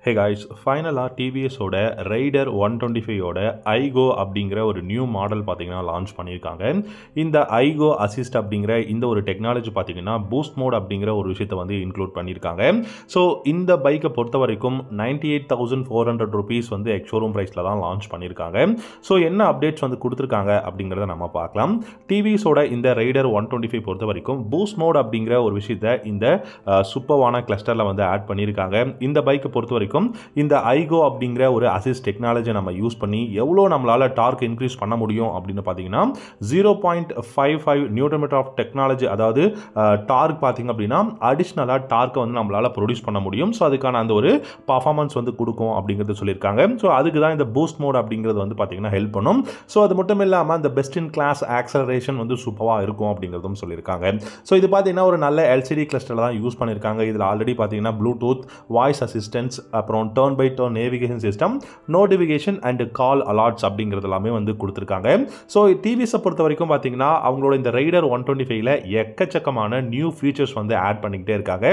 Hey guys, ஃபைனலாக டிவிஎஸோட rider 125 ஓட iGO அப்படிங்கிற ஒரு நியூ மாடல் பார்த்தீங்கன்னா லான்ச் பண்ணியிருக்காங்க. இந்த iGO அசிஸ்ட் அப்படிங்கிற இந்த ஒரு டெக்னாலஜி பார்த்தீங்கன்னா பூஸ்ட் மோட் அப்படிங்கிற ஒரு விஷயத்தை வந்து இன்க்ளூட் பண்ணியிருக்காங்க. ஸோ இந்த பைக்கை பொறுத்த வரைக்கும் 98,400 rupees வந்து எக்ஸ்ஷோரூம் ப்ரைஸில் தான் லான்ச் பண்ணியிருக்காங்க. ஸோ என்ன அப்டேட்ஸ் வந்து கொடுத்துருக்காங்க அப்படிங்கிறத நம்ம பார்க்கலாம். டிவிஎஸோட இந்த ரைடர் 125 பொறுத்த வரைக்கும் பூஸ்ட் மோட் அப்படிங்கிற ஒரு விஷயத்தை இந்த சூப்பர்வான கிளஸ்டரில் வந்து ஆட் பண்ணியிருக்காங்க. இந்த பைக்கை பொறுத்த வரைக்கும் இந்த iGO அப்படிங்கிற ஒரு அசிஸ்ட் டெக்னாலஜி நம்ம யூஸ் பண்ணி எவ்வளோ நம்மளால டார்க் இன்க்ரீஸ் பண்ண முடியும் அப்படின்னு பார்த்தீங்கன்னா 0.55 நியூட்டன் மீட்டர் ஆஃப் டெக்னாலஜி, அதாவது டார்க் பார்த்தீங்க அப்படின்னா அடிஷ்னலாக டார்க்கை வந்து நம்மளால ப்ரொடியூஸ் பண்ண முடியும். ஸோ அதுக்கான அந்த ஒரு பர்ஃபார்மன்ஸ் வந்து கொடுக்கும் அப்படிங்கிறது சொல்லியிருக்காங்க. ஸோ அதுக்கு தான் இந்த பூஸ்ட் மோட் அப்படிங்கிறது வந்து பார்த்தீங்கன்னா ஹெல்ப் பண்ணும். ஸோ அது மட்டும் இல்லாமல் அந்த பெஸ்ட் இன் கிளாஸ் ஆக்சலரேஷன் வந்து சூப்பராக இருக்கும் அப்படிங்கிறதும் சொல்லியிருக்காங்க. ஸோ இது பார்த்தீங்கன்னா ஒரு நல்ல எல்சிடி கிளஸ்டரில் தான் யூஸ் பண்ணியிருக்காங்க. இதில் ஆல்ரெடி பார்த்தீங்கன்னா ப்ளூடூத், வாய்ஸ் அசிஸ்டன்ஸ், அப்புறம் turn by turn navigation system, notification and call alerts அப்படிங்கிறது எல்லாமே வந்து கொடுத்துருக்காங்க. ஸோ டிவிஎஸை பொறுத்த வரைக்கும் பார்த்தீங்கன்னா அவங்களோட இந்த ரைடர் 125ல எக்கச்சக்கமான நியூ ஃபீச்சர்ஸ் வந்து ஆட் பண்ணிக்கிட்டே இருக்காங்க.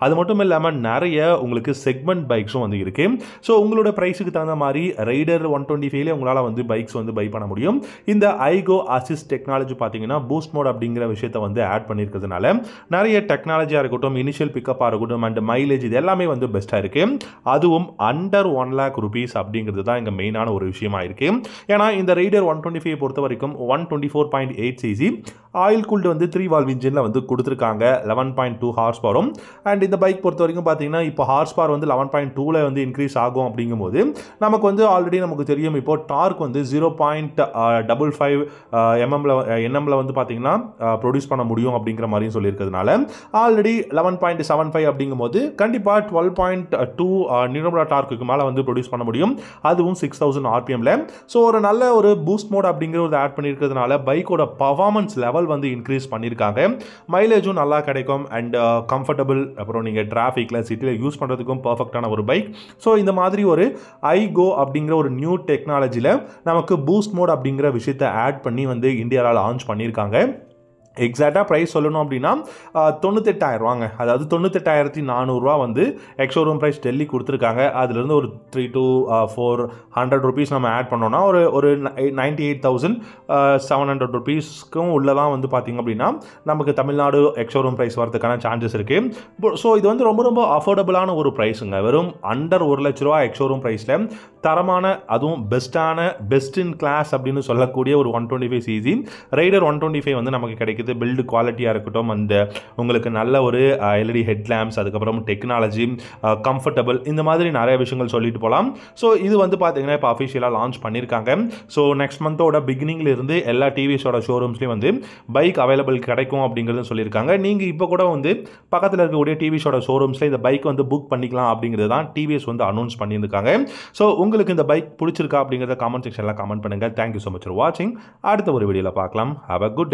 அது மட்டும் இல்லாமல் நிறைய உங்களுக்கு செக்மெண்ட் பைக்ஸும் வந்து இருக்கு. ஸோ உங்களோட ப்ரைஸுக்கு தகுந்த மாதிரி ரைடர் 125ல உங்களால் வந்து பைக்ஸ் வந்து பை பண்ண முடியும். இந்த iGO அசிஸ்ட் டெக்னாலஜி பார்த்தீங்கன்னா பூஸ்ட் மோட் அப்படிங்கிற விஷயத்தை வந்து ஆட் பண்ணியிருக்கிறதுனால நிறைய டெக்னாலஜியாக இருக்கட்டும், இனிஷியல் பிக்கப்பாக இருக்கட்டும் அண்ட் மைலேஜ், இது எல்லாமே வந்து பெஸ்ட்டாக இருக்கு. அதுவும் அண்டர் 1 lakh rupees அப்படிங்கிறது தான் இங்கே மெயினான ஒரு விஷயமா இருக்கு. ஏன்னா இந்த ரைடர் 125 பொறுத்த வரைக்கும் 124.8 cc ஆயில் கூல்டு வந்து 3 valve இன்ஜினில் வந்து கொடுத்துருக்காங்க. 11.2 ஹார்ஸ் பவரும். அண்ட் இந்த பைக் பொறுத்த வரைக்கும் பார்த்தீங்கன்னா இப்போ ஹார்ஸ் பவர் வந்து 11.2ல வந்து இன்க்ரீஸ் ஆகும். அப்படிங்கும்போது நமக்கு வந்து ஆல்ரெடி நமக்கு தெரியும் இப்போ டார்க் வந்து 0.55 என்எம்ல வந்து பார்த்தீங்கன்னா ப்ரொடியூஸ் பண்ண முடியும் அப்படிங்கிற மாதிரியும் சொல்லியிருக்கிறதுனால ஆல்ரெடி 11.75 அப்படிங்கும்போது கண்டிப்பாக 12.2 நியூட்டன் டார்க்கு மேலே வந்து ப்ரொடியூஸ் பண்ண முடியும். அதுவும் 6000 RPMல. ஸோ ஒரு நல்ல ஒரு பூஸ்ட் மோட் அப்படிங்கிற ஒரு ஆட் பண்ணியிருக்கிறதுனால பைக்கோட பர்ஃபார்மன்ஸ் லெவல் வந்து இன்க்ரீஸ் பண்ணியிருக்காங்க. மைலேஜும் நல்லா கிடைக்கும் அண்ட் கம்ஃபர்டபுள், அப்புறம் நீங்கள் டிராஃபிக்கில் சிட்டியில் யூஸ் பண்ணுறதுக்கும் பர்ஃபெக்டான ஒரு பைக். ஸோ இந்த மாதிரி ஒரு iGO அப்படிங்கிற ஒரு நியூ டெக்னாலஜியில் நமக்கு பூஸ்ட் மோட் அப்படிங்கிற விஷயத்தை ஆட் பண்ணி வந்து இந்தியாவில் லான்ச் பண்ணியிருக்காங்க. எக்ஸாக்டாக ப்ரைஸ் சொல்லணும் அப்படின்னா 98,000 அதாவது 98,400 வந்து எக்ஸ்ஷோரூம் ப்ரைஸ் டெல்லி கொடுத்துருக்காங்க. அதுலேருந்து ஒரு 300 to 400 rupees நம்ம ஆட் பண்ணோன்னா ஒரு 98,700 rupeesக்கும் உள்ளதான் வந்து பார்த்திங்க அப்படின்னா நமக்கு தமிழ்நாடு எக்ஸ்ஷோரூம் ப்ரைஸ் வரதுக்கான சான்சஸ் இருக்குது. ஸோ இது வந்து ரொம்ப ரொம்ப அஃபோர்டபுளான ஒரு ப்ரைஸுங்க. வெறும் அண்டர் 1 லட்ச ரூபா எக்ஸ்ஷோரூம் ப்ரைஸில் தரமான, அதுவும் பெஸ்ட் இன் கிளாஸ் அப்படின்னு சொல்லக்கூடிய ஒரு 125cc ரைடர் 125 வந்து நமக்கு கிடைக்குது. பில்டு குவாலிட்டியாக இருக்கட்டும், அந்த உங்களுக்கு நல்ல ஒரு எல்இடி ஹெட் லேம்ப்ஸ், அதுக்கப்புறம் டெக்னாலஜி, கம்ஃபர்டபுள், இந்த மாதிரி நிறைய விஷயங்கள் சொல்லிட்டு போகலாம். ஸோ இது வந்து பார்த்தீங்கன்னா இப்போ அஃபிஷியலாக லான்ச் பண்ணியிருக்காங்க. ஸோ நெக்ஸ்ட் மந்தோட பிகினிங்ல இருந்து எல்லா டிவிஎஸோட ஷோரூம்ஸ்லையும் வந்து பைக் அவைலபிள் கிடைக்கும் அப்படிங்கிறது சொல்லியிருக்காங்க. நீங்கள் இப்போ கூட வந்து பக்கத்தில் இருக்கக்கூடிய டிவிஎஸோட ஷோரூம்ஸில் இந்த பைக் வந்து புக் பண்ணிக்கலாம் அப்படிங்கிறது தான் டிவிஎஸ் வந்து அனௌன்ஸ் பண்ணியிருக்காங்க. ஸோ உங்களுக்கு இந்த பைக் பிடிச்சிருக்கா அப்படிங்கிறத கமெண்ட் செக்ஷனில் கமெண்ட் பண்ணுங்கள். தேங்க்யூ ஸோ மச் ஃபார் வாட்சிங். அடுத்த ஒரு வீடியோவில் பார்க்கலாம். Have a good day.